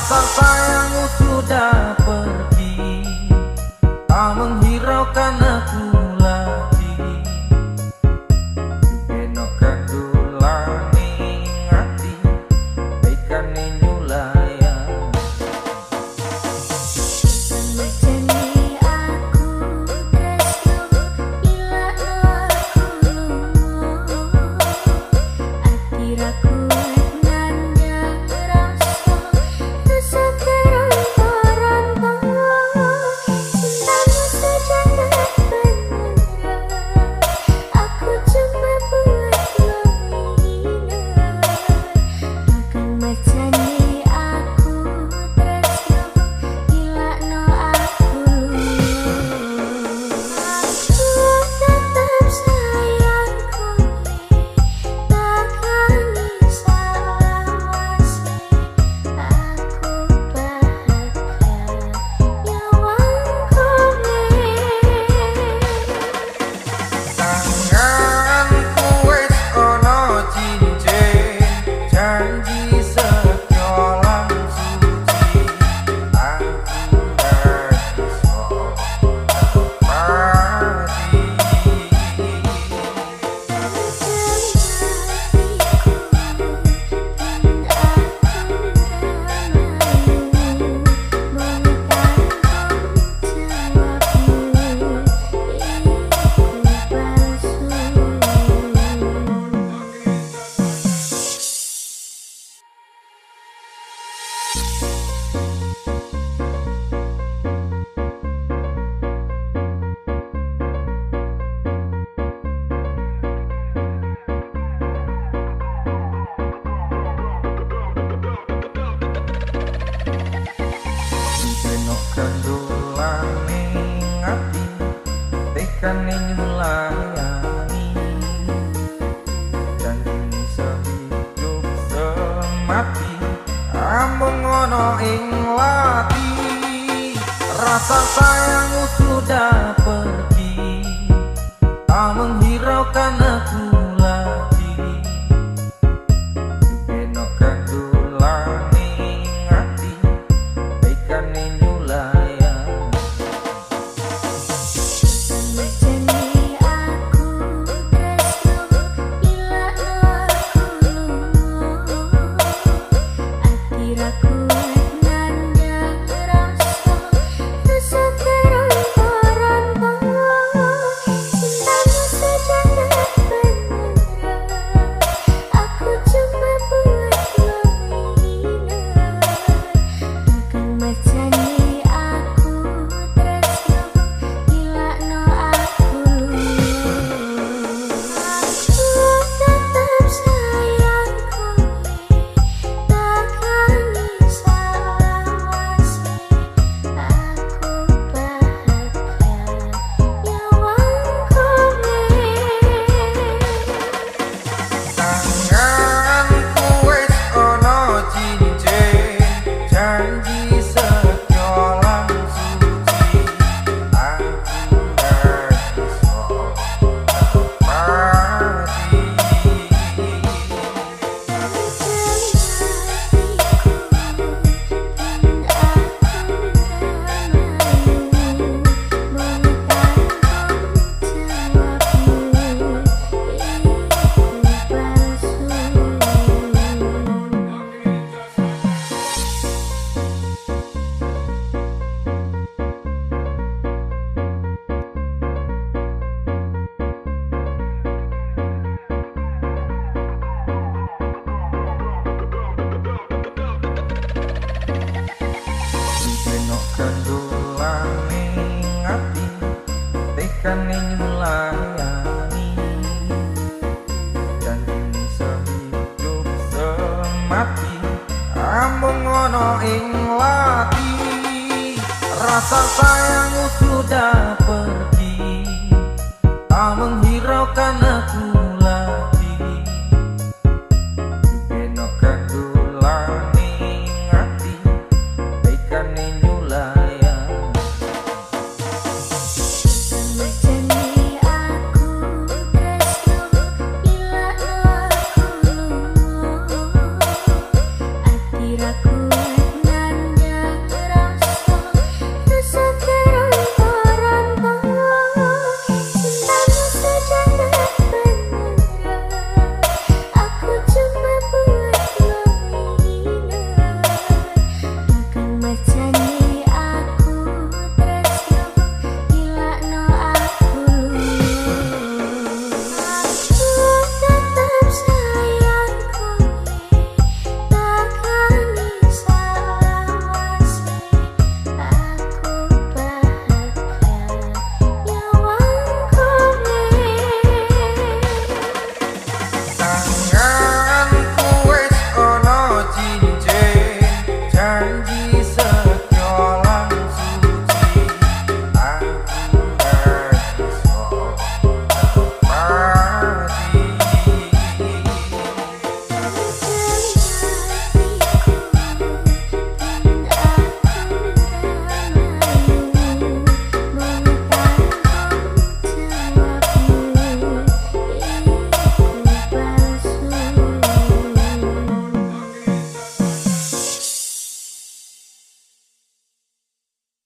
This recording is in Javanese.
Rasa sayangmu sudah pergi, tak menghiraukan aku lagi. Jupeno kandulane ngati, baikane nyulayan. Macane aku tresno bila aku lunga, ati ra kuat nandang rasa keronto-ronto. Cintamu sejati beneran, aku cuma buat mainan. Bahkan macane aku tresno ilakno aku lunga. Aku tetep sayang kowe, takani sawase. Aku bahagia nyawang kowe. Tanganku wis ono cincin, janji setya lan suci. Aku gak iso mati. Jupeno kandulane ngati, tekane nyulayani. Janjine sehidup semati, amung ono ing lati. Rasa sayangmu sudah pergi, tak menghiraukan aku lagi. Jupeno kandulane ngati, baikane nyulayan. Macane aku tresno bila aku lunga, ati ra kuat nandang rasa keronto-ronto. Cintamu sejati beneran, aku cuma buat mainan. Bahkan macane aku tresno ilakno aku lunga. Aku tetep sayang kowe, takani sawase. Aku bahagia nyawang kowe. Tanganku wis ono cincin, janji setya lan suci. Aku gak iso mati. Jupeno kandulane ngati, tekane nyulayani. Janjine sehidup semati, amung ono ing lati. Rasa sayangmu sudah pergi, tak menghiraukan aku